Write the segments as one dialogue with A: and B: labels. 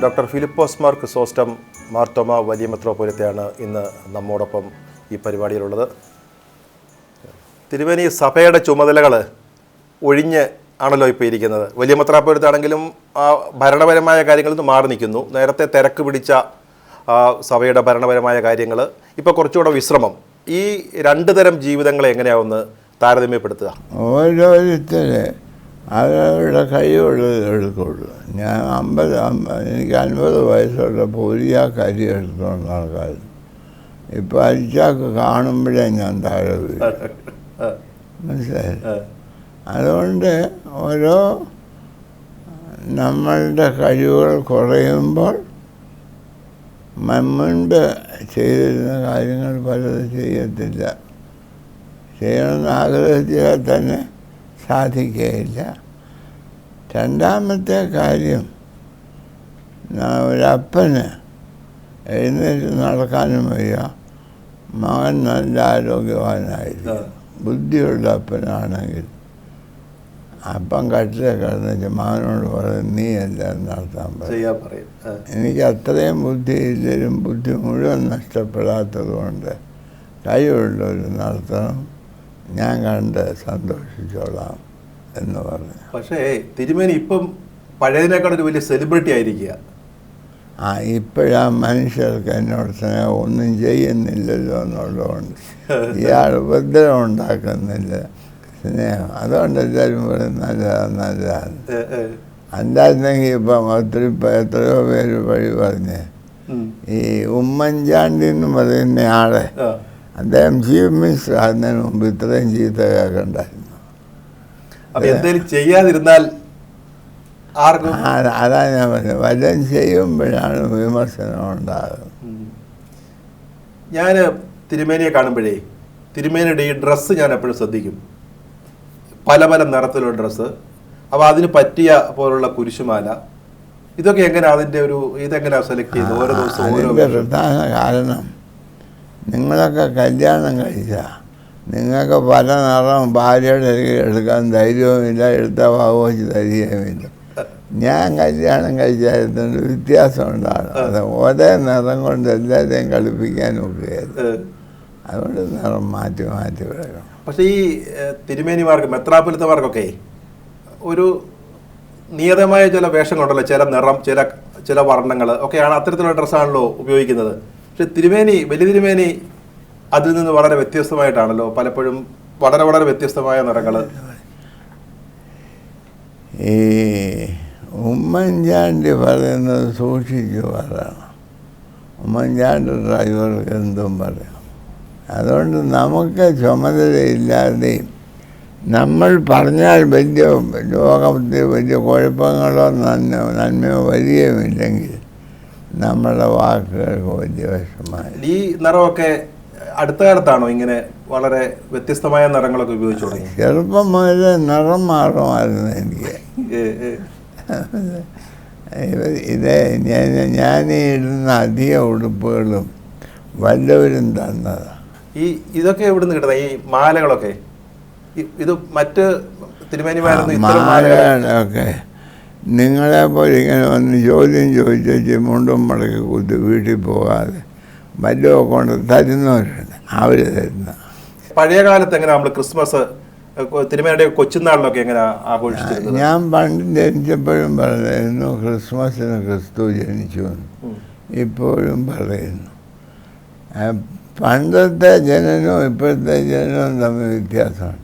A: Doctor Philipose Mar Chrysostom Marthoma വലിയ മെത്രോപൊലിത്തയാണ് ഇന്ന് നമ്മോടൊപ്പം ഈ പരിപാടിയിലുള്ളത്. തിരുമേനി സഭയുടെ ചുമതലകൾ ഒഴിഞ്ഞ് ആണല്ലോ ഇപ്പോൾ ഇരിക്കുന്നത്. വലിയ മെത്രാപ്പൊലിത്താണെങ്കിലും ഭരണപരമായ കാര്യങ്ങളിൽ നിന്ന് മാറി നിൽക്കുന്നു. നേരത്തെ തിരക്ക് പിടിച്ച സഭയുടെ ഭരണപരമായ കാര്യങ്ങൾ, ഇപ്പോൾ കുറച്ചുകൂടെ വിശ്രമം. ഈ രണ്ട് തരം ജീവിതങ്ങളെ എങ്ങനെയാവുന്ന താരതമ്യപ്പെടുത്തുക?
B: ഓരോരുത്തരെ അവരവരുടെ കഴിവുള്ളത് എടുക്കുള്ളൂ. ഞാൻ എനിക്ക് 50 വയസ്സുള്ളപ്പോൾ ഒരു കരി എടുത്തുകൊണ്ട് നടക്കാറ്. ഇപ്പോൾ അരിച്ചാക്ക് കാണുമ്പോഴേ ഞാൻ താഴെ വീഴും. മനസ്സിലായി? അതുകൊണ്ട് ഓരോ നമ്മളുടെ കഴിവുകൾ കുറയുമ്പോൾ മുൻപ് ചെയ്തിരുന്ന കാര്യങ്ങൾ പലതും ചെയ്യത്തില്ല. ചെയ്യണമെന്ന് ആഗ്രഹിച്ചാൽ തന്നെ സാധിക്കുകയില്ല. രണ്ടാമത്തെ കാര്യം, ഒരപ്പന് എഴുന്നേറ്റ് നടക്കാനും വയ്യ, മകൻ നല്ല ആരോഗ്യവാനായിരിക്കും. ബുദ്ധിയുള്ള അപ്പനാണെങ്കിൽ അപ്പം കട്ടിലെ കിടന്നിട്ട് മകനോട് പറയും, നീ എല്ലാം നടത്താൻ പറയും. എനിക്ക് അത്രയും ബുദ്ധിയില്ലെങ്കിലും ബുദ്ധി മുഴുവൻ നഷ്ടപ്പെടാത്തത് കൊണ്ട് കഴിവുള്ളവർ നടത്തണം, ഞാൻ കണ്ട് സന്തോഷിച്ചോളാം എന്ന് പറഞ്ഞു.
A: പക്ഷേ തിരുമേനി ഇപ്പം പഴയതിനേക്കാളൊരു വലിയ സെലിബ്രിറ്റി ആയിരിക്കുക.
B: ഇപ്പോഴാ മനുഷ്യർക്ക് എന്നോട് സ്നേഹം ഒന്നും ചെയ്യുന്നില്ലല്ലോ എന്നുള്ളതുകൊണ്ട് ഇയാൾ ഉപദ്രവം ഉണ്ടാക്കുന്നില്ല, സ്നേഹം. അതുകൊണ്ട് എല്ലാവരും പറയും നല്ലതാണ്. അല്ലായിരുന്നെങ്കിൽ ഇപ്പം എത്രയോ പേര് വഴി പറഞ്ഞ് ഈ ഉമ്മൻചാണ്ടി എന്ന് പറയുന്ന ആളെ, അദ്ദേഹം ചീഫ് മിനിസ്റ്റർ ആകുന്നതിന് മുമ്പ് ഇത്രയും ചീത്ത കേൾക്കണ്ടായിരുന്നു.
A: ചെയ്യാതിരുന്നാൽ
B: അതാ ഞാൻ പറഞ്ഞത്, വല്ലതും ചെയ്യുമ്പോഴാണ് വിമർശനം ഉണ്ടാകുന്നത്.
A: ഞാൻ തിരുമേനിയെ കാണുമ്പോഴേ തിരുമേനിയുടെ ഈ ഡ്രസ്സ് ഞാൻ എപ്പോഴും ശ്രദ്ധിക്കും. പല പല നിറത്തിലുള്ള ഡ്രസ്സ്, അപ്പോൾ അതിന് പറ്റിയ പോലുള്ള കുരിശുമാല, ഇതൊക്കെ എങ്ങനെയാണ് അതിൻ്റെ ഇതെങ്ങനെയാണ് സെലക്ട് ചെയ്യുന്നത് ഓരോ ദിവസവും?
B: അതിൻ്റെ പ്രധാന കാരണം, നിങ്ങളൊക്കെ കല്യാണം കഴിച്ചാൽ നിങ്ങൾക്ക് പല നിറം ഭാര്യയുടെ എടുക്കാൻ ധൈര്യവുമില്ല, എടുത്ത ഭാഗവച്ച് തരികയുമില്ല. ഞാൻ കല്യാണം കഴിച്ചായിരുന്നു വ്യത്യാസം ഉണ്ടാകും. അത് ഒരേ നിറം കൊണ്ട് എല്ലാവരെയും കളിപ്പിക്കാൻ ഒക്കുകയായിരുന്നു. അതുകൊണ്ട് നിറം മാറ്റി മാറ്റി വിടണം.
A: പക്ഷേ ഈ തിരുമേനിമാർക്ക്, മെത്രാപ്പൊലിത്തമാർക്കൊക്കെ ഒരു നിയതമായ ചില വേഷങ്ങളുണ്ടല്ലോ, ചില നിറം, ചില വർണ്ണങ്ങൾ ഒക്കെയാണ്, അത്തരത്തിലുള്ള ഡ്രസ്സാണല്ലോ ഉപയോഗിക്കുന്നത്. പക്ഷെ തിരുമേനി, വലിയ തിരുമേനി അതിൽ നിന്ന് വളരെ വ്യത്യസ്തമായിട്ടാണല്ലോ പലപ്പോഴും, വളരെ വളരെ വ്യത്യസ്തമായ നിറങ്ങൾ.
B: ഈ ഉമ്മൻചാണ്ടി പറയുന്നത് സൂക്ഷിച്ചു പറയണം. ഉമ്മൻചാണ്ടി ഡ്രൈവർക്ക് എന്തും പറയാം. അതുകൊണ്ട് നമുക്ക് ചുമതലയില്ലാതെയും നമ്മൾ പറഞ്ഞാൽ വലിയ ലോകത്തിൽ വലിയ കുഴപ്പങ്ങളോ നന്മയോ വരികയുമില്ലെങ്കിൽ നമ്മുടെ വാക്കുകൾക്ക് വലിയ വിഷമമായി.
A: ഈ നിറമൊക്കെ അടുത്ത കാലത്താണോ ഇങ്ങനെ വളരെ വ്യത്യസ്തമായ നിറങ്ങളൊക്കെ ഉപയോഗിച്ചു തുടങ്ങി?
B: ചെറുപ്പം മുതലേ നിറം മാറുമായിരുന്നു എനിക്ക്. ഞാനീ ഇടുന്ന അധിക ഉടുപ്പുകളും വല്ലവരും തന്നതാണ്.
A: ഇതൊക്കെ എവിടുന്ന് കിട്ടുന്നത്? ഈ മാലകളൊക്കെ ഇത് മറ്റ്
B: മാലകളൊക്കെ നിങ്ങളെപ്പോലെ ഇങ്ങനെ വന്ന് ചോദ്യം ചോദിച്ചു മുണ്ടും മടക്കി കുത്തി വീട്ടിൽ പോകാതെ വല്ലതും കൊണ്ട് തരുന്നവരുണ്ട്, അവർ തരുന്ന.
A: പഴയ കാലത്ത് എങ്ങനെ നമ്മൾ ക്രിസ്മസ്, തിരുമേനിയുടെ കൊച്ചുനാളിലൊക്കെ എങ്ങനെ ആഘോഷിച്ചിരുന്നത്?
B: ഞാൻ പണ്ട് ജനിച്ചപ്പോഴും പറയുന്നു ക്രിസ്മസിന് ക്രിസ്തു ജനിച്ചു എന്ന്. ഇപ്പോഴും പറയുന്നു. പണ്ടത്തെ ജനനവും ഇപ്പോഴത്തെ ജനനവും തമ്മിൽ വ്യത്യാസമാണ്.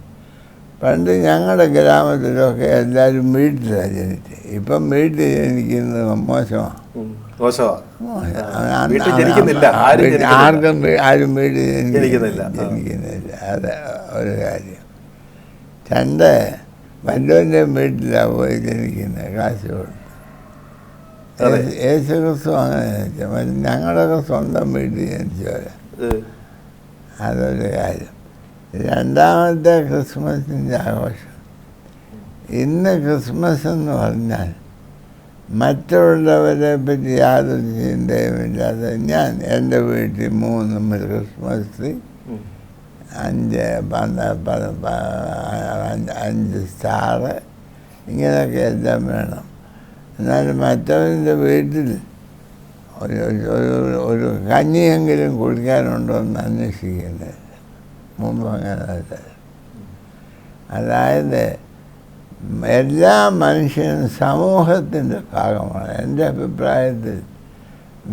B: പണ്ട് ഞങ്ങളുടെ ഗ്രാമത്തിലൊക്കെ എല്ലാവരും വീട്ടിലാണ് ജനിച്ചത്. ഇപ്പം വീട്ടിൽ ജനിക്കുന്നത് മോശമാണ്. ആരും വീട്ടിൽ ജനിക്കുന്നില്ല. അത് ഒരു കാര്യം. രണ്ട്, വല്ലവൻ്റെ വീട്ടിലാണ് പോയി ജനിക്കുന്നത്, കാശ് കൊടുത്ത്. യേശു ക്രിസ്തു അങ്ങനെ ജനിച്ച, ഞങ്ങളൊക്കെ സ്വന്തം വീട്ടിൽ ജനിച്ചവരെ. അതൊരു കാര്യം. രണ്ടാമത്തെ ക്രിസ്മസിൻ്റെ ആഘോഷം. ഇന്ന് ക്രിസ്മസ് എന്ന് പറഞ്ഞാൽ മറ്റുള്ളവരെ പറ്റി യാതൊരു ചിന്തയുമില്ലാതെ ഞാൻ എൻ്റെ വീട്ടിൽ 3 ക്രിസ്മസ് ട്രീ, 5 സ്റ്റാറ്, ഇങ്ങനെയൊക്കെ എല്ലാം വേണം. എന്നാലും മറ്റവൻ്റെ വീട്ടിൽ ഒരു കഞ്ഞിയെങ്കിലും കുടിക്കാനുണ്ടോ എന്ന് അന്വേഷിക്കുന്നത്. മുമ്പ് അങ്ങനെ അല്ല. അതായത് എല്ലാ മനുഷ്യനും സമൂഹത്തിൻ്റെ ഭാഗമാണ്. എൻ്റെ അഭിപ്രായത്തിൽ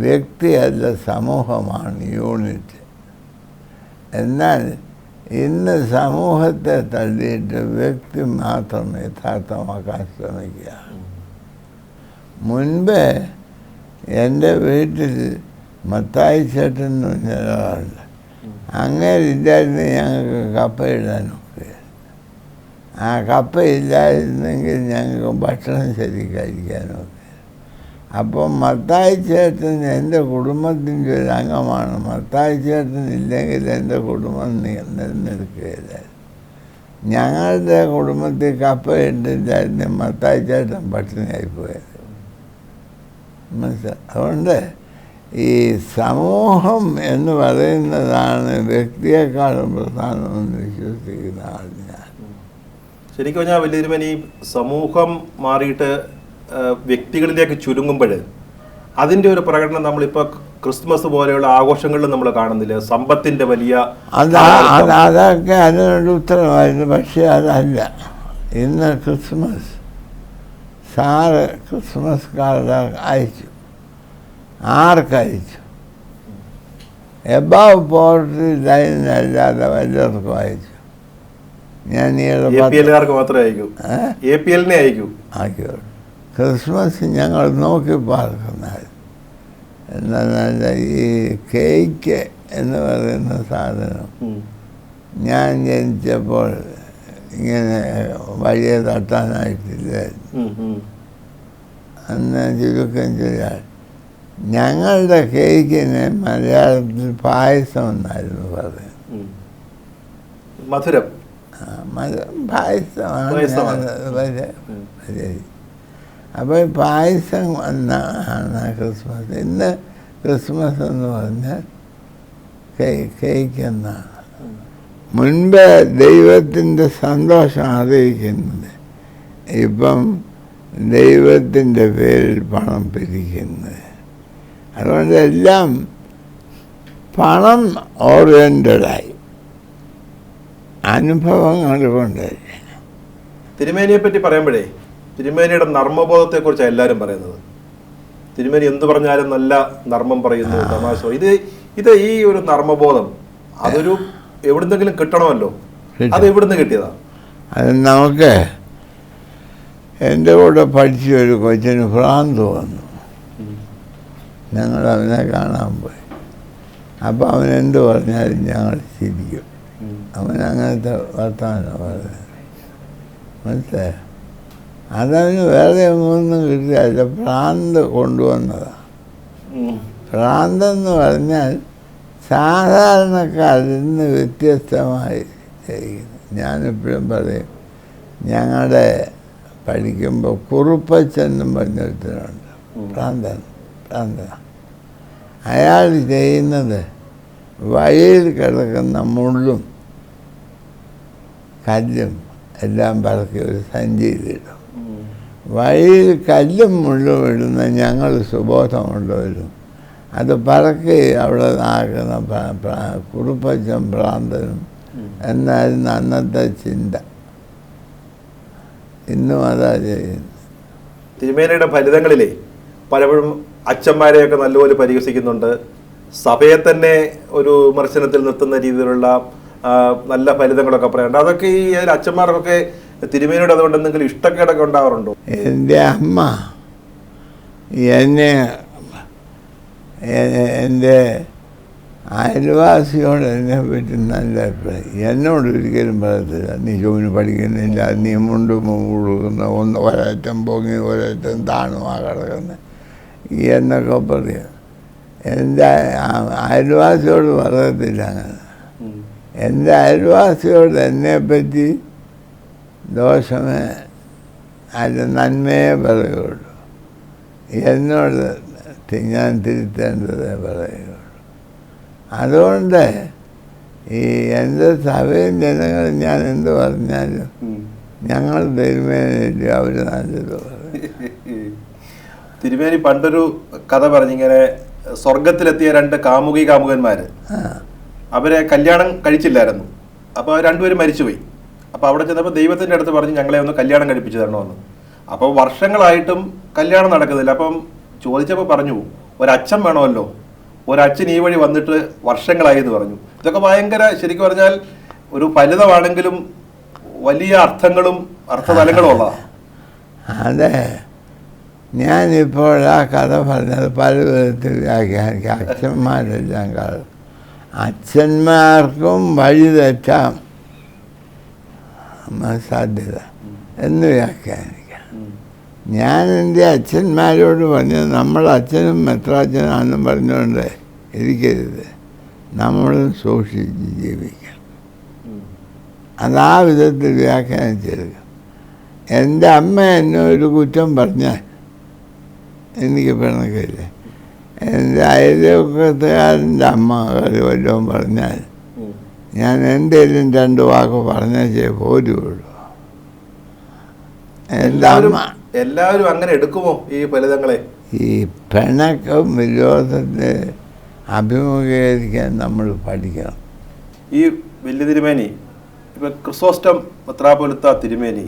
B: വ്യക്തിയല്ല സമൂഹമാണ് യൂണിറ്റ്. എന്നാൽ ഇന്ന് സമൂഹത്തെ തള്ളിയിട്ട് വ്യക്തി മാത്രം യഥാർത്ഥമാക്കാൻ ശ്രമിക്കുക. മുൻപ് എൻ്റെ വീട്ടിൽ മത്തായി ചേട്ടൻ എന്ന് പറഞ്ഞ ഒരാളുണ്ട്. അങ്ങനെ ഇല്ലായിരുന്നു ഞങ്ങൾക്ക് കപ്പയിടാനൊക്കെ. ആ കപ്പ ഇല്ലായിരുന്നെങ്കിൽ ഞങ്ങൾക്ക് ഭക്ഷണം ശരി കഴിക്കാനൊക്കെ. അപ്പം മത്തായി ചേട്ടൻ എൻ്റെ കുടുംബത്തിൻ്റെ ഒരു അംഗമാണ്. മത്തായി ചേട്ടൻ ഇല്ലെങ്കിൽ എൻ്റെ കുടുംബം നിലനിൽക്കുകയില്ല. ഞങ്ങളുടെ കുടുംബത്തിൽ കപ്പ ഇട്ടില്ലായിരുന്നു മത്തായി ചേട്ടൻ പട്ടിണിയായിപ്പോയത്. മനസ്സിലായി? അതുകൊണ്ട് ഈ സമൂഹം എന്ന് പറയുന്നതാണ് വ്യക്തിയെക്കാളും പ്രധാനമെന്ന് വിശ്വസിക്കുന്ന ആൾ ഞാൻ.
A: ശരിക്കും പറഞ്ഞാൽ വലിയ തിരുമേനി, സമൂഹം മാറിയിട്ട് വ്യക്തികളിലേക്ക് ചുരുങ്ങുമ്പോൾ അതിൻ്റെ ഒരു പ്രകടനം നമ്മളിപ്പോൾ ക്രിസ്മസ് പോലെയുള്ള ആഘോഷങ്ങളിൽ നമ്മൾ കാണുന്നില്ല. സമ്പത്തിൻ്റെ വലിയ
B: അതൊക്കെ അതിനൊരു ഉത്തരവായിരുന്നു. പക്ഷേ അതല്ല. ഇന്ന് സാറ് ക്രിസ്മസ് കാർഡ് അയച്ചു. ആർക്കയച്ചു? എബവ് പോവർട്ടി ലൈനല്ലാതെ വല്ലവർക്കും അയച്ചു. ഞാൻ ആയിക്കോട്ടെ. ക്രിസ്മസ് ഞങ്ങൾ നോക്കി പാർക്കുന്നത് എന്താ, ഈ കേക്ക് എന്ന് പറയുന്ന സാധനം ഞാൻ ജനിച്ചപ്പോൾ ഇങ്ങനെ വഴിയെ തട്ടാനായിട്ടില്ല. അന്ന് ചുരുക്കം ചെയ്യാൻ ഞങ്ങളുടെ കേക്കിന് മലയാളത്തിൽ പായസം എന്നായിരുന്നു പറയുന്നത്.
A: മധുരം
B: പായസമാണ്. അപ്പോൾ പായസം എന്നാണ് ക്രിസ്മസ്. ഇന്ന് ക്രിസ്മസ് എന്ന് പറഞ്ഞാൽ കേക്ക് എന്നാണ്. മുൻപ് ദൈവത്തിൻ്റെ സന്തോഷം അറിയിക്കുന്നത്, ഇപ്പം ദൈവത്തിൻ്റെ പേരിൽ പണം പിരിക്കുന്നത്. അതുകൊണ്ട് എല്ലാം പണം ഓറിയൻറ്റഡായി അനുഭവങ്ങൾ കൊണ്ട്.
A: തിരുമേനിയെ പറ്റി പറയുമ്പോഴേ തിരുമേനിയുടെ നർമ്മബോധത്തെക്കുറിച്ചാണ് എല്ലാവരും പറയുന്നത്. തിരുമേനി എന്ത് പറഞ്ഞാലും നല്ല നർമ്മം പറയുന്നു, തമാശ. ഇത് ഈ ഒരു നർമ്മബോധം അതൊരു എവിടുന്നെങ്കിലും കിട്ടണമല്ലോ. അത് എവിടുന്ന് കിട്ടിയതാ?
B: അത് നമുക്ക് എൻ്റെ കൂടെ പഠിച്ച ഒരു കൊച്ചിന് ഭ്രാന്ത് വന്നു. ഞങ്ങൾ അവനെ കാണാൻ പോയി. അപ്പോൾ അവനെന്ത് പറഞ്ഞാലും ഞങ്ങൾ ചിരിക്കും. അവൻ അങ്ങനത്തെ വർത്തമാനം പറയുന്നത്. മനസ്സിലായോ? അതവന് വേറെ ഒന്നും കിട്ടിയല്ല, ഭ്രാന്ത് കൊണ്ടുവന്നതാണ്. ഭ്രാന്തെന്ന് പറഞ്ഞാൽ സാധാരണക്കാരിൽ നിന്ന് വ്യത്യസ്തമായി ചെയ്യുന്നു. ഞാനെപ്പോഴും പറയും, ഞങ്ങളുടെ പഠിക്കുമ്പോൾ കുറുപ്പച്ചെന്നും പറഞ്ഞൊരുത്തരുണ്ട്. ഭ്രാന്തൻ. അയാൾ ചെയ്യുന്നത് വഴിയിൽ കിടക്കുന്ന മുള്ളും കല്ലും എല്ലാം പറക്കി ഒരു സഞ്ചിയിലിടും. വഴിയിൽ കല്ലും മുള്ളും ഇടുന്ന ഞങ്ങൾ സുബോധമുള്ളവരും അത് പറക്കി അവിടെ ആക്കുന്ന കുറുപ്പച്ചൻ ഭ്രാന്തനും എന്നായിരുന്നു അന്നത്തെ ചിന്ത. ഇന്നും അതാ ചെയ്യുന്നത്.
A: തിരുമേനിയുടെ ഫലിതങ്ങളിലെ പലപ്പോഴും അച്ഛന്മാരെയൊക്കെ നല്ലപോലെ പരിഹസിക്കുന്നുണ്ട്. സഭയെ തന്നെ ഒരു വിമർശനത്തിൽ നിർത്തുന്ന രീതിയിലുള്ള നല്ല ഫലിതങ്ങളൊക്കെ പറയാറുണ്ട്. അതൊക്കെ ഈ അച്ഛന്മാർക്കൊക്കെ തിരുമേനിയുടെ അതുകൊണ്ട് എന്തെങ്കിലും ഇഷ്ടക്കേടൊക്കെ ഉണ്ടാവാറുണ്ടോ?
B: എൻ്റെ അമ്മ എൻ്റെ അയൽവാസിയോട് എന്നെ പറ്റി നല്ല അഭിപ്രായം. എന്നോട് ഒരിക്കലും പറയത്തില്ല, നീ ജോലി പഠിക്കുന്നില്ല, നീ മുണ്ട് കൊടുക്കുന്ന, ഒരറ്റം പൊങ്ങി ഒരറ്റം താണുമാ കിടക്കുന്നത് എന്നൊക്കെ പറയാം. എൻ്റെ അയൽവാസിയോട് പറയത്തില്ല അങ്ങനെ. എൻ്റെ അയൽവാസിയോട് എന്നെപ്പറ്റി ദോഷമേ അല്ല നന്മയെ പറയുകയുള്ളൂ. എന്നോട് ഞാൻ തിരുത്തേണ്ടതേ പറയുകയുള്ളൂ. അതുകൊണ്ട് ഈ എൻ്റെ സഭയും ജനങ്ങളും ഞാൻ എന്ത് പറഞ്ഞാലും ഞങ്ങൾ തിരുമേനില്ല, അവർ നല്ലത് പറയും.
A: തിരുമേനി പണ്ടൊരു കഥ പറഞ്ഞിങ്ങനെ സ്വർഗത്തിലെത്തിയ രണ്ട് കാമുകന്മാര് അവരെ കല്യാണം കഴിച്ചില്ലായിരുന്നു. അപ്പോൾ രണ്ടുപേരും മരിച്ചുപോയി. അപ്പോൾ അവിടെ ചെന്നപ്പോൾ ദൈവത്തിൻ്റെ അടുത്ത് പറഞ്ഞ് ഞങ്ങളെ ഒന്ന് കല്യാണം കഴിപ്പിച്ചു തരണമെന്ന്. അപ്പോൾ വർഷങ്ങളായിട്ടും കല്യാണം നടക്കുന്നില്ല. അപ്പം ചോദിച്ചപ്പോൾ പറഞ്ഞു, ഒരച്ഛൻ വേണമല്ലോ, ഒരച്ഛൻ ഈ വഴി വന്നിട്ട് വർഷങ്ങളായി എന്ന് പറഞ്ഞു. ഇതൊക്കെ ഭയങ്കര, ശരിക്കും പറഞ്ഞാൽ ഒരു ഫലിതമാണെങ്കിലും വലിയ അർത്ഥങ്ങളും അർത്ഥതലങ്ങളും ഉള്ളതാണ്.
B: അതെ, ഞാനിപ്പോൾ ആ കഥ പറഞ്ഞത് പല വിധത്തിൽ വ്യാഖ്യാനിക്കാം. അച്ഛന്മാരെല്ലാം കാണും, അച്ഛന്മാർക്കും വഴി തെറ്റാം സാധ്യത എന്ന് വ്യാഖ്യാനിക്കാം. ഞാൻ എൻ്റെ അച്ഛന്മാരോട് പറഞ്ഞത് നമ്മൾ അച്ഛനും മെത്രാച്ഛനാണെന്നും പറഞ്ഞുകൊണ്ട് ഇരിക്കരുത്, നമ്മളും സൂക്ഷിച്ച് ജീവിക്കണം. അതാ വിധത്തിൽ വ്യാഖ്യാനിച്ചെടുക്കും. എൻ്റെ അമ്മ എന്നെ ഒരു കുറ്റം പറഞ്ഞാൽ എനിക്ക് പിണക്കില്ല. എൻ്റെ അയൽവക്കത്തുകാരൻ്റെ അമ്മ വല്ലതും പറഞ്ഞാൽ ഞാൻ എന്തേലും രണ്ട് വാക്ക് പറഞ്ഞേ പോരുള്ളൂ. എൻ്റെ അമ്മ
A: എല്ലാവരും അങ്ങനെ എടുക്കുമോ ഈ ഫലിതങ്ങളെ? ഈ
B: പിണക്കം വിരോധത്തെ അഭിമുഖീകരിക്കാൻ നമ്മൾ പഠിക്കണം.
A: ഈ വലിയ തിരുമേനി ഇപ്പം ക്രിസോസ്റ്റം മെത്രാപ്പൊലീത്ത തിരുമേനി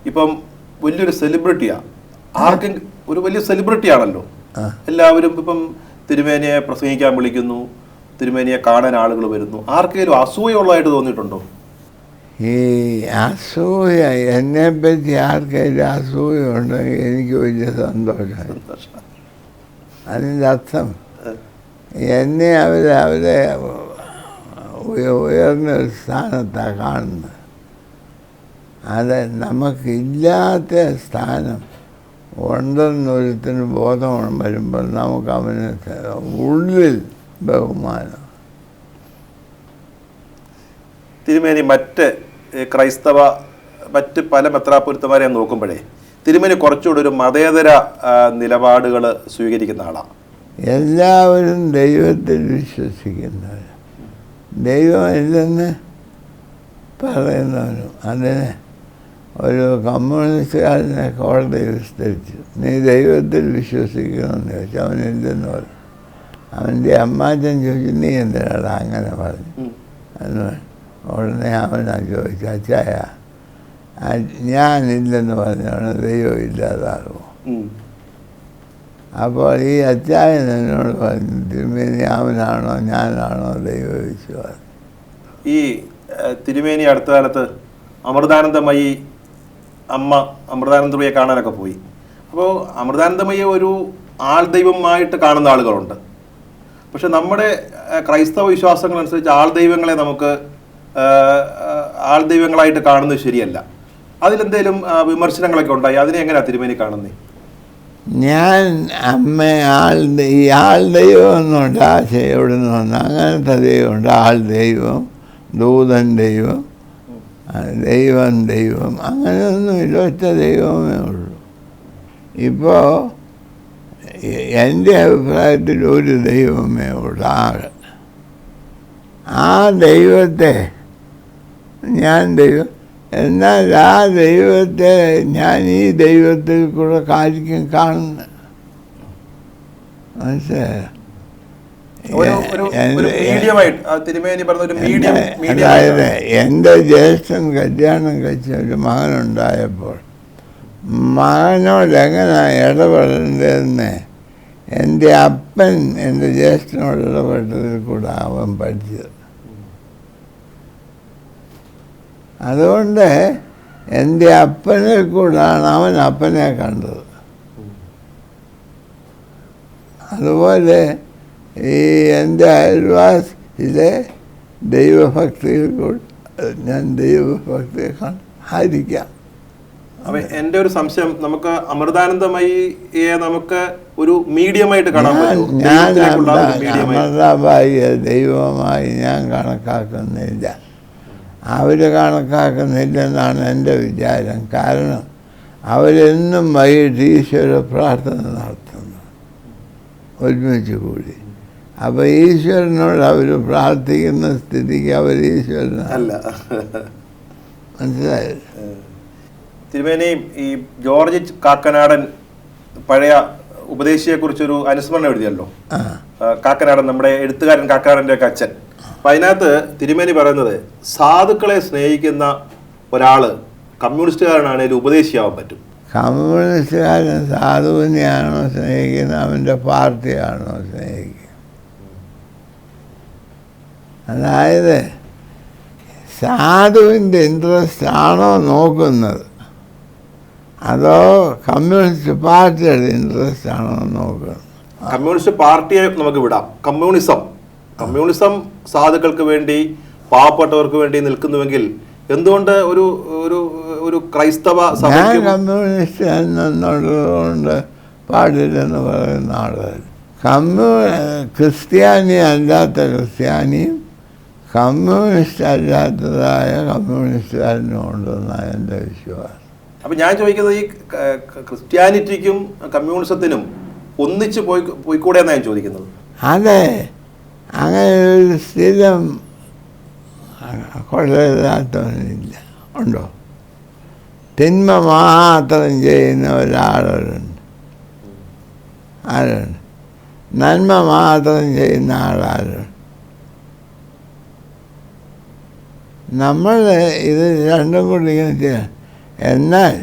A: ഇപ്പം വലിയൊരു സെലിബ്രിറ്റിയാണ്. ആർക്കും ഒരു വലിയ സെലിബ്രിറ്റി ആണല്ലോ. എല്ലാവരും ഇപ്പം തിരുമേനിയെ പ്രസംഗിക്കാൻ വിളിക്കുന്നു, തിരുമേനിയെ കാണാൻ ആളുകൾ വരുന്നു. ആർക്കെങ്കിലും അസൂയുള്ളതായിട്ട് തോന്നിയിട്ടുണ്ടോ?
B: ഈ അസൂയ, എന്നെപ്പറ്റി ആർക്കെങ്കിലും അസൂയ ഉണ്ടെങ്കിൽ എനിക്ക് വലിയ സന്തോഷം. അതിൻ്റെ അർത്ഥം എന്നെ അവരെ ഉയർന്ന ഒരു സ്ഥാനത്താണ് കാണുന്നത്. അത് നമുക്കില്ലാത്ത സ്ഥാനം ഉണ്ടെന്നൊരുത്തിന് ബോധം വരുമ്പോൾ നമുക്ക് അവന് ഉള്ളിൽ ബഹുമാനം.
A: തിരുമേനി മറ്റ് പല മെത്രാപ്പൊലീത്തമാരെ നോക്കുമ്പോഴേ തിരുമേനി കുറച്ചുകൂടി ഒരു മതേതര നിലപാടുകൾ സ്വീകരിക്കുന്ന ആളാണ്.
B: എല്ലാവരും ദൈവത്തിൽ വിശ്വസിക്കുന്നവർ, ദൈവം ഇല്ലെന്ന് പറയുന്നവരും. അതിന് ഒരു കമ്മ്യൂണിസ്റ്റുകാരനെ കോടതി വിസ്തരിച്ചു, നീ ദൈവത്തിൽ വിശ്വസിക്കണമെന്ന് ചോദിച്ചു. അവനില്ലെന്ന് പറഞ്ഞു. അവൻ്റെ അമ്മാച്ചൻ ചോദിച്ചു, നീ എന്തിനാണ് അങ്ങനെ പറഞ്ഞു എന്ന്. ഉടനെ അവനാ ചോദിച്ചു, അച്ചായ ഞാനില്ലെന്ന് പറഞ്ഞാണ് ദൈവം ഇല്ലാതാകുമോ? അപ്പോൾ ഈ അച്ചായൻ എന്നോട് പറഞ്ഞു, തിരുമേനി അവനാണോ ഞാനാണോ ദൈവ വിശ്വാസം?
A: ഈ തിരുമേനി അടുത്ത കാലത്ത് അമൃതാനന്ദമയി അമ്മ അമൃതാനന്ദമയെ കാണാനൊക്കെ പോയി. അപ്പോൾ അമൃതാനന്ദമയെ ഒരു ആൾ ദൈവമായിട്ട് കാണുന്ന ആളുകളുണ്ട്. പക്ഷെ നമ്മുടെ ക്രൈസ്തവ വിശ്വാസങ്ങളനുസരിച്ച് ആൾ ദൈവങ്ങളെ നമുക്ക് ആൾ ദൈവങ്ങളായിട്ട് കാണുന്നത് ശരിയല്ല. അതിലെന്തേലും വിമർശനങ്ങളൊക്കെ ഉണ്ടായി. അതിനെ എങ്ങനെയാണ് തിരുമേനി കാണുന്നത്?
B: ഞാൻ ഈ ആൾ ദൈവം എന്നുണ്ട് ആശയം എവിടെ നിന്ന് വന്നു? അങ്ങനത്തെ ദൈവമുണ്ട്. ആൾ ദൈവം, ദൂതൻ ദൈവം, ദൈവം അങ്ങനെയൊന്നുമില്ല. ഒറ്റ ദൈവമേ ഉള്ളൂ. ഇപ്പോൾ എൻ്റെ അഭിപ്രായത്തിൽ ഒരു ദൈവമേ ഉള്ളൂ. ആ ദൈവത്തെ ഞാൻ ദൈവം, എന്നാൽ ആ ദൈവത്തെ ഞാൻ ഈ ദൈവത്തിൽ കൂടെ കാര്യം കാണുന്നു. മനസ്സിലായോ? അതായത് എൻ്റെ ജ്യേഷ്ഠൻ കല്യാണം കഴിച്ച ഒരു മകനുണ്ടായപ്പോൾ മകനോട് എങ്ങനെ ഇടപെടേണ്ടതെന്ന് എൻ്റെ അപ്പൻ എൻ്റെ ജ്യേഷ്ഠനോട് ഇടപെട്ടതിൽ കൂടെ അവൻ പഠിച്ചത്. അതുകൊണ്ട് എൻ്റെ അപ്പനെ കൂടാണ് അവൻ അപ്പനെ കണ്ടത്. അതുപോലെ ഈ എൻ്റെ അയൽവാസിയിലെ ദൈവഭക്തിയിൽ കൂടെ ഞാൻ ദൈവഭക്തിയെ ആയിരിക്കാം.
A: അപ്പം എൻ്റെ ഒരു സംശയം, നമുക്ക് അമൃതാനന്ദമയിയെ നമുക്ക് ഒരു മീഡിയമായിട്ട് കാണാൻ പറ്റും.
B: ഞാൻ അമൃതാബായിയെ ദൈവമായി ഞാൻ കണക്കാക്കുന്നില്ല. അവർ കണക്കാക്കുന്നില്ലെന്നാണ് എൻ്റെ വിചാരം. കാരണം അവരെന്നും വൈകിട്ട് ഈശ്വര പ്രാർത്ഥന നടത്തുന്നു ഒരുമിച്ച് കൂടി. അപ്പോൾ ഈശ്വരനോട് അവർ പ്രാർത്ഥിക്കുന്ന സ്ഥിതിക്ക് അവർ ഈശ്വരനല്ല. മനസ്സിലായത്?
A: തിരുമേനി ഈ ജോർജ് കാക്കനാടൻ പഴയ ഉപദേശിയെക്കുറിച്ചൊരു അനുസ്മരണം എഴുതിയല്ലോ, കാക്കനാടൻ, നമ്മുടെ എഴുത്തുകാരൻ കാക്കനാടൻ്റെ ഒക്കെ അച്ഛൻ. അപ്പം അതിനകത്ത് തിരുമേനി പറയുന്നത് സാധുക്കളെ സ്നേഹിക്കുന്ന ഒരാൾ കമ്മ്യൂണിസ്റ്റുകാരനാണേലും ഉപദേശിയാവാൻ പറ്റും.
B: കമ്മ്യൂണിസ്റ്റുകാരൻ സാധുവിനെയാണോ സ്നേഹിക്കുന്നത്, അവൻ്റെ പാർട്ടിയാണോ സ്നേഹിക്കുന്നത്? അതായത് സാധുവിൻ്റെ ഇൻട്രസ്റ്റ് ആണോ നോക്കുന്നത്, അതോ കമ്മ്യൂണിസ്റ്റ് പാർട്ടിയുടെ ഇൻട്രസ്റ്റ് ആണോ നോക്കുന്നത്?
A: കമ്മ്യൂണിസ്റ്റ് പാർട്ടിയെ നമുക്ക് വിടാം. കമ്മ്യൂണിസം സാധുക്കൾക്ക് വേണ്ടി, പാവപ്പെട്ടവർക്ക് വേണ്ടി നിൽക്കുന്നുവെങ്കിൽ എന്തുകൊണ്ട് ഒരു ഒരു ഒരു ക്രൈസ്തവ
B: ഞാൻ കമ്മ്യൂണിസ്റ്റ് എന്നുള്ളതുകൊണ്ട് പാടില്ലെന്ന് പറയുന്ന ആളുകൾ ക്രിസ്ത്യാനി അല്ലാത്ത ക്രിസ്ത്യാനിയും കമ്മ്യൂണിസ്റ്റ് അല്ലാത്തതായ കമ്മ്യൂണിസ്റ്റുകാരനും ഉണ്ടെന്നാണ് എൻ്റെ വിശ്വാസം.
A: അപ്പം ഞാൻ ചോദിക്കുന്നത് ഈ ക്രിസ്ത്യാനിറ്റിക്കും കമ്മ്യൂണിസത്തിനും ഒന്നിച്ച് പോയിക്കൂടെ എന്നാണ് ഞാൻ ചോദിക്കുന്നത്.
B: അതെ, അങ്ങനെ ഒരു സ്ഥിരം കൊള്ളരുതാത്തവനില്ല. ഉണ്ടോ? തിന്മ മാത്രം ചെയ്യുന്ന ഒരാളുണ്ട്, ആരുണ്ട്? നന്മ മാത്രം ചെയ്യുന്ന ആളാരുണ്ട്? നമ്മൾ ഇത് രണ്ടും കൂടി ഇങ്ങനെ ചെയ്യണം. എന്നാൽ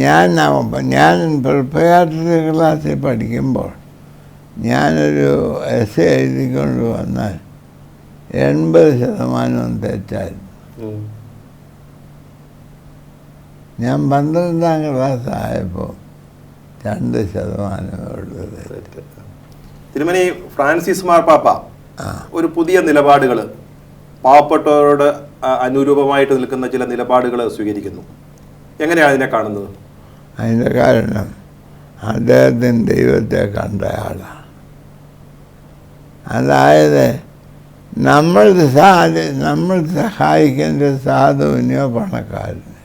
B: ഞാൻ പ്രിപ്പറേറ്ററി ക്ലാസ്സിൽ പഠിക്കുമ്പോൾ ഞാനൊരു എസ്സേ എഴുതിക്കൊണ്ട് വന്നാൽ 80% തെറ്റായിരുന്നു. ഞാൻ 12ാം ക്ലാസ് ആയപ്പോൾ 2% ഉള്ളത്.
A: തിരുമേനി ഫ്രാൻസിസ് മാർപ്പാപ്പ ഒരു പുതിയ നിലപാടുകൾ, പാവപ്പെട്ടവരോട് അനുരൂപമായിട്ട് നിൽക്കുന്ന ചില നിലപാടുകൾ സ്വീകരിക്കുന്നു. എങ്ങനെയാണ് അതിനെ കാണുന്നത്?
B: അതിൻ്റെ കാരണം അദ്ദേഹത്തിന് ദൈവത്തെ കണ്ട ആളാണ്. അതായത് നമ്മൾ സഹായിക്കേണ്ട സാധുവിനെയോ പണക്കാരനെയോ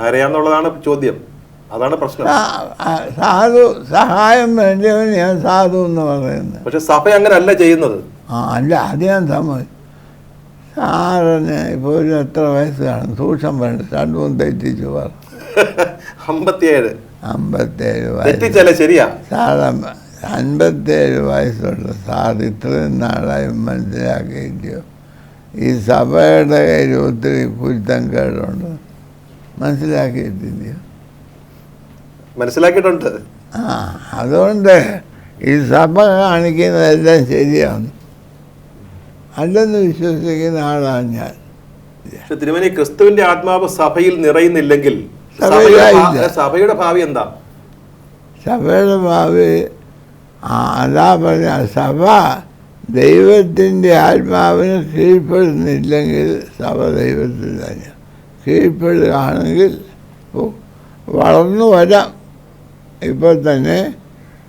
A: ആരെയാന്നുള്ളതാണ് ചോദ്യം. അതാണ് പ്രശ്നം.
B: സഹായം വേണ്ടിയവൻ ഞാൻ സാധു എന്ന് പറയുന്നത്.
A: പക്ഷെ സഭ അങ്ങനെ അല്ല ചെയ്യുന്നത്.
B: അല്ല, അത് ഞാൻ സമ്മതിച്ചു. സാറിന് ഇപ്പോൾ ഒരു എത്ര വയസ്സ് കാണും? സൂക്ഷം വേണ്ട, 2-3 തെറ്റിച്ചു പറ. 57
A: വയസ്സ്. ശരിയാ
B: സാറ് 57 വയസ്സുള്ള സാർ ഇത്രയും നാളായി മനസ്സിലാക്കിയിട്ടോ ഈ സഭയുടെ കയ്യിൽ ഒത്തിരി കുറ്റം കേടുണ്ട്? മനസ്സിലാക്കിയിട്ടില്ലയോ?
A: മനസ്സിലാക്കിയിട്ടുണ്ട്.
B: അതുകൊണ്ട് ഈ സഭ കാണിക്കുന്നതെല്ലാം ശരിയാണ് അല്ലെന്ന് വിശ്വസിക്കുന്ന ആളാണ് ഞാൻ.
A: പക്ഷെ തിരുമേനി, ക്രിസ്തുവിന്റെ ആത്മാവ് സഭയിൽ നിറയുന്നില്ലെങ്കിൽ സഭയുടെ ഭാവി എന്താ?
B: സഭയുടെ ഭാവി അതാ പറഞ്ഞ, സഭ ദൈവത്തിൻ്റെ ആത്മാവിന് കീഴ്പ്പെടുന്നില്ലെങ്കിൽ സഭ ദൈവത്തിൽ തന്നെ കീഴ്പ്പെടുകയാണെങ്കിൽ വളർന്നു വരാം. ഇപ്പോൾ തന്നെ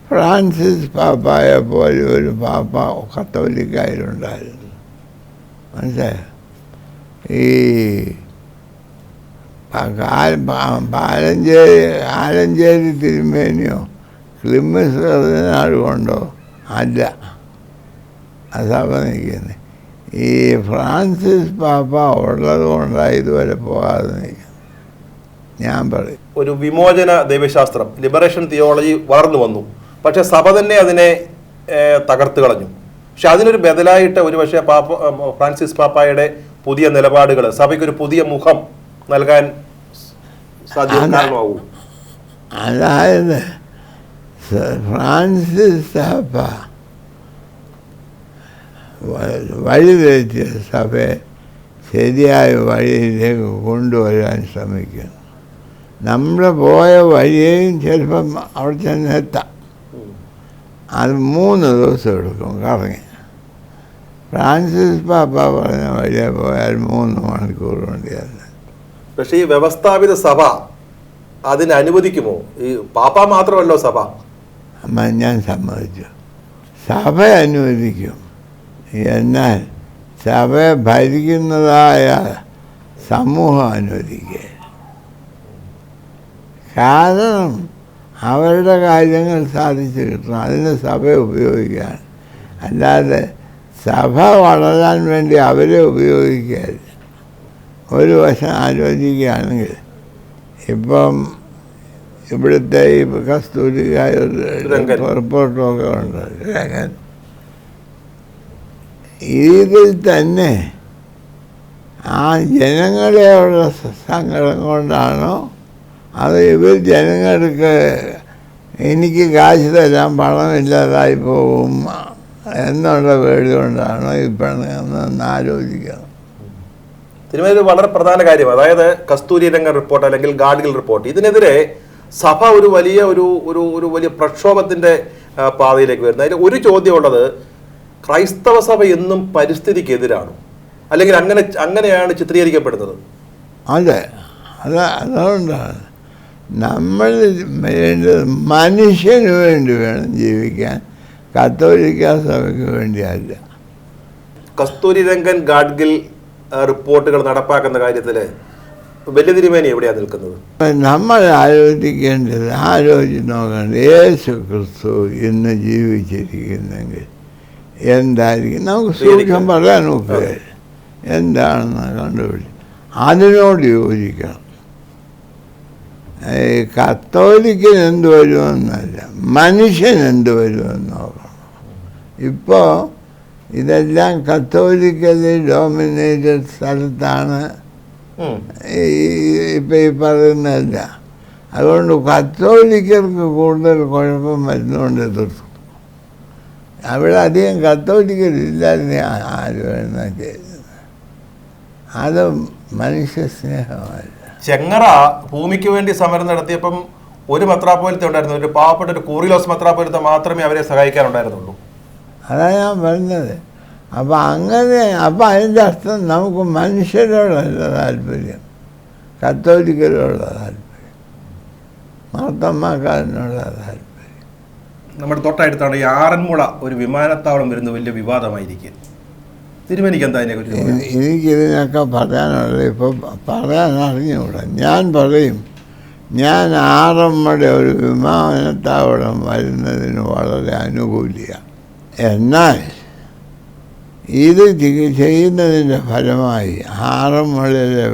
B: ഫ്രാൻസിസ് പാപ്പായെ പോലെ ഒരു പാപ്പ കത്തോലിക്കായിലുണ്ടായിരുന്നു. മനസ്സിലായോ? ഈ ആലഞ്ചേരി തിരുമേനിയോ ക്ലിമ്മിസ് നാട് കൊണ്ടോ അല്ല ആ സഭ നിൽക്കുന്നത്. ഈ ഫ്രാൻസിസ് പാപ്പ ഉള്ളത് കൊണ്ടാണ് ഇതുവരെ പോകാതെ നിൽക്കുന്നത്. ഞാൻ പറയും,
A: ഒരു വിമോചന ദൈവശാസ്ത്രം, ലിബറേഷൻ തിയോളജി വളർന്നു വന്നു. പക്ഷെ സഭ തന്നെ അതിനെ തകർത്ത് കളഞ്ഞു. പക്ഷെ അതിനൊരു ബദലായിട്ട് ഒരു പക്ഷേ ഫ്രാൻസിസ് പാപ്പായുടെ പുതിയ നിലപാടുകൾ സഭയ്ക്കൊരു പുതിയ മുഖം നൽകാൻ സാധ്യമാകൂ.
B: അതായത് ഫ്രാൻസിസ് പാപ്പ വഴിതെറ്റിയ സഭയെ ശരിയായ വഴിയിലേക്ക് കൊണ്ടുവരാൻ ശ്രമിക്കുന്നു. നമ്മൾ പോയ വഴിയേയും ചിലപ്പം അവിടെ ചെന്ന് എത്താം. അത് 3 ദിവസം എടുക്കും കറങ്ങി. ഫ്രാൻസിസ് പാപ്പ പറഞ്ഞ വഴിയെ പോയാൽ 3 മണിക്കൂർ കൊണ്ടില്ല.
A: പക്ഷേ ഈ വ്യവസ്ഥാപിത സഭ അതിന് അനുവദിക്കുമോ? ഈ പാപ്പ മാത്രമല്ലോ സഭ.
B: ഞാൻ സമ്മതിച്ചു, സഭ അനുവദിക്കും. എന്നാൽ സഭയെ ഭരിക്കുന്നതായ സമൂഹം അനുവദിക്കുക. കാരണം അവരുടെ കാര്യങ്ങൾ സാധിച്ചു കിട്ടണം, അതിന് സഭയെ ഉപയോഗിക്കുകയാണ്. അല്ലാതെ സഭ വളരാൻ വേണ്ടി അവരെ ഉപയോഗിക്കുകയല്ല. ഒരു വശം ആലോചിക്കുകയാണെങ്കിൽ ഇപ്പം ഇവിടുത്തെ ഈ കസ്തൂരികായ റിപ്പോർട്ടുമൊക്കെ ഉണ്ട്. രംഗൻ ഇതിൽ തന്നെ ആ ജനങ്ങളെയുള്ള സങ്കടം കൊണ്ടാണോ അത് ഇവർ ജനങ്ങൾക്ക് എനിക്ക് കാശ് തരാൻ പണമില്ലാതായി പോകും എന്നുള്ള പേടി കൊണ്ടാണോ ഇപ്പോഴെന്ന് ആലോചിക്കണം.
A: തിരുമേനി വളരെ പ്രധാന കാര്യം, അതായത് കസ്തൂരി രംഗൻ റിപ്പോർട്ട് അല്ലെങ്കിൽ ഗാഡ്ഗിൽ റിപ്പോർട്ട്, ഇതിനെതിരെ സഭ ഒരു വലിയ ഒരു വലിയ പ്രക്ഷോഭത്തിന്റെ പാതയിലേക്ക് വരുന്നത്. അതിൽ ഒരു ചോദ്യമുള്ളത്, ക്രൈസ്തവ സഭ എന്നും പരിസ്ഥിതിക്കെതിരാണ്, അല്ലെങ്കിൽ അങ്ങനെയാണ് ചിത്രീകരിക്കപ്പെടുന്നത്.
B: അതെ, അതുകൊണ്ടാണ് നമ്മൾ വേണ്ടത് മനുഷ്യന് വേണ്ടി വേണം ജീവിക്കാൻ, കത്തോലിക്ക സഭയ്ക്ക് വേണ്ടിയല്ല.
A: കസ്തൂരി രംഗൻ ഗാഡ്ഗിൽ റിപ്പോർട്ടുകൾ നടപ്പാക്കുന്ന കാര്യത്തിൽ വലിയ തിരുമേനി എവിടെയാണ് നിൽക്കുന്നത്?
B: നമ്മൾ ആലോചിച്ച് നോക്കേണ്ടത്, യേശു ക്രിസ്തു ഇന്ന് ജീവിച്ചിരിക്കുന്നെങ്കിൽ എന്തായിരിക്കും നമുക്ക് സൂക്ഷ്മം പറയാൻ നോക്കുക, എന്താണെന്ന് കണ്ടുപിടിച്ച് അതിനോട് യോജിക്കണം. ഈ കത്തോലിക്കന് എന്ത് വരുമെന്നല്ല, മനുഷ്യൻ എന്ത് വരുമെന്ന് നോക്കണം. ഇപ്പോൾ ഇതെല്ലാം കത്തോലിക്കലി ഡോമിനേറ്റഡ് സ്ഥലത്താണ് ഇപ്പം ഈ പറയുന്നതല്ല. അതുകൊണ്ട് കത്തോലിക്കർക്ക് കൂടുതൽ കുഴപ്പം വരുന്നുകൊണ്ട് എതിർത്തു. അവിടെ അധികം കത്തോലിക്കലില്ലാതെ ആരും എന്നാ ചെയ്തത്. അത് മനുഷ്യ സ്നേഹമല്ല.
A: ചെങ്ങറ ഭൂമിക്ക് വേണ്ടി സമരം നടത്തിയപ്പം ഒരു മെത്രാപ്പോലിത്ത ഉണ്ടായിരുന്നു, ഒരു പാവപ്പെട്ട ഒരു കൂറിലോസ് മെത്രാപ്പോലിത്ത മാത്രമേ അവരെ സഹായിക്കാനുണ്ടായിരുന്നുള്ളൂ.
B: അതാണ് ഞാൻ പറഞ്ഞത്. അപ്പം അതിൻ്റെ അർത്ഥം നമുക്ക് മനുഷ്യരോടല്ല താല്പര്യം, കത്തോലിക്കരോടുള്ള താല്പര്യം, മാർത്തമ്മക്കാരനോടുള്ള താല്പര്യം.
A: നമ്മുടെ തൊട്ടടുത്താണ് ഈ ആറന്മുള ഒരു വിമാനത്താവളം വരുന്ന വലിയ വിവാദമായിരിക്കും. തിരുമേനിക്ക് എന്താ അതിനെക്കുറിച്ച്?
B: എനിക്കിതിനൊക്കെ പറയാനുള്ളത് ഇപ്പോൾ പറയാൻ അറിഞ്ഞുകൂടാ. ഞാൻ പറയും, ഞാൻ ആറന്മുള ഒരു വിമാനത്താവളം വരുന്നതിന് വളരെ അനുകൂലിയാണ്. എന്നാൽ ഇത് ചെയ്യുന്നതിൻ്റെ ഫലമായി ആറന്മുളയിലെ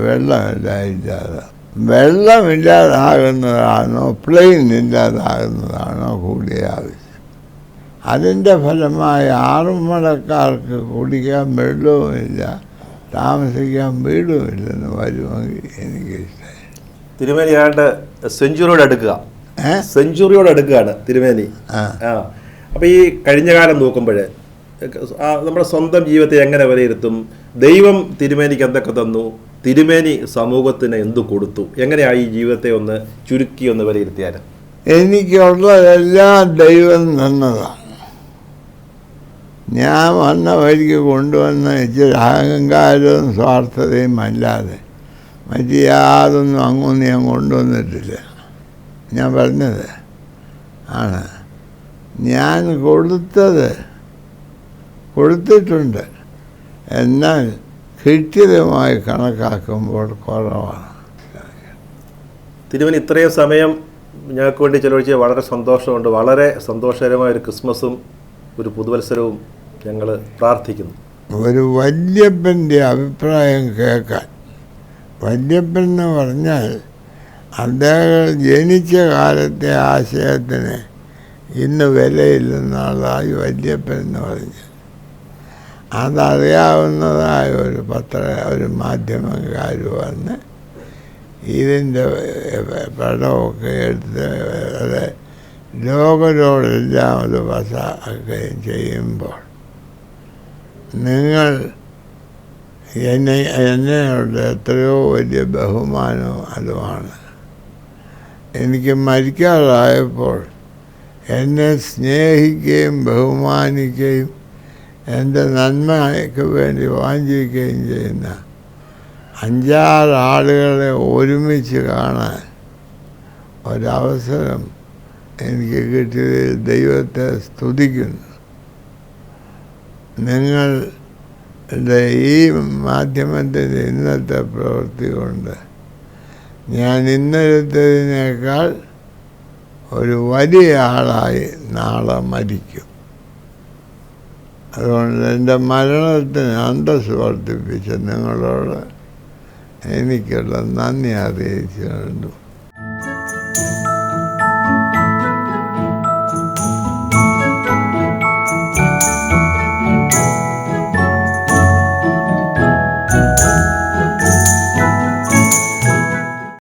B: വെള്ളമില്ലാതാകുന്നതാണോ പ്ലെയിൻ ഇല്ലാതാകുന്നതാണോ കൂടിയ ആവശ്യം. അതിൻ്റെ ഫലമായി ആറന്മുളക്കാർക്ക് കുടിക്കാൻ വെള്ളവുമില്ല, താമസിക്കാൻ വീടുമില്ലെന്ന് വരുമെങ്കിൽ എനിക്കിഷ്ടമായി.
A: തിരുമേനി ആണ്ട് സെഞ്ചുറിയോട് അടുക്കുകയാണ് തിരുമേനി. അപ്പോൾ ഈ കഴിഞ്ഞ കാലം നോക്കുമ്പോൾ നമ്മുടെ സ്വന്തം ജീവിതത്തെ എങ്ങനെ വിലയിരുത്തും? ദൈവം തിരുമേനിക്ക് എന്തൊക്കെ തന്നു, തിരുമേനി സമൂഹത്തിന് എന്തു കൊടുത്തു, എങ്ങനെയാണ് ഈ ജീവിതത്തെ ഒന്ന് ചുരുക്കി ഒന്ന് വിലയിരുത്തിയാൽ?
B: എനിക്കുള്ളതെല്ലാം ദൈവം തന്നതാണ്. ഞാൻ വന്ന വഴിക്ക് കൊണ്ടുവന്ന ഇച്ചിരി അഹങ്കാരവും സ്വാർത്ഥതയും അല്ലാതെ മറ്റ് യാതൊന്നും അങ്ങൊന്നും ഞാൻ കൊണ്ടുവന്നിട്ടില്ല. ഞാൻ പറഞ്ഞത് ആണ്, ഞാൻ കൊടുത്തിട്ടുണ്ട്, എന്നാൽ കിട്ടിയതുമായി കണക്കാക്കുമ്പോൾ കുറവാണ്.
A: തിരുവനന്തപുരം ഇത്രയും സമയം ഞങ്ങൾക്ക് വേണ്ടി ചെലവഴിച്ച് വളരെ സന്തോഷമുണ്ട്. വളരെ സന്തോഷകരമായ ഒരു ക്രിസ്മസും ഒരു പുതുവത്സരവും ഞങ്ങൾ പ്രാർത്ഥിക്കുന്നു.
B: ഒരു വല്യപ്പൻ്റെ അഭിപ്രായം കേൾക്കാൻ, വല്യപ്പൻ എന്ന് പറഞ്ഞാൽ അദ്ദേഹം ജനിച്ച കാലത്തെ ആശയത്തിന് ഇന്ന് വിലയില്ലെന്നുള്ളതായി വല്യപ്പൻ എന്ന് പറഞ്ഞത്. അതറിയാവുന്നതായ ഒരു മാധ്യമക്കാർ വന്ന് ഇതിൻ്റെ പടമൊക്കെ എടുത്ത് അത് ലോകരോടെല്ലാം അത് വസാക്കുകയും ചെയ്യുമ്പോൾ നിങ്ങൾ എന്നോട് എത്രയോ വലിയ ബഹുമാനവും അതുമാണ്. എനിക്ക് മരിക്കാറായപ്പോൾ എന്നെ സ്നേഹിക്കുകയും ബഹുമാനിക്കുകയും എൻ്റെ നന്മയ്ക്ക് വേണ്ടി വാഞ്ചിക്കുകയും ചെയ്യുന്ന 5-6 ആളുകളെ ഒരുമിച്ച് കാണാൻ ഒരവസരം എനിക്ക് കിട്ടിയതിൽ ദൈവത്തെ സ്തുതിക്കുന്നു. നിങ്ങളുടെ ഈ മാധ്യമത്തിൻ്റെ ഇന്നത്തെ പ്രവൃത്തി കൊണ്ട് ഞാൻ ഇന്നലത്തേതിനേക്കാൾ ഒരു വലിയ ആളായി നാളെ മരിക്കും. അതുകൊണ്ട് എൻ്റെ മരണത്തിന് അന്തസ്സ് വർദ്ധിപ്പിച്ച നിങ്ങളോട് എനിക്കുള്ള നന്ദി അറിയിച്ചുകൊണ്ട്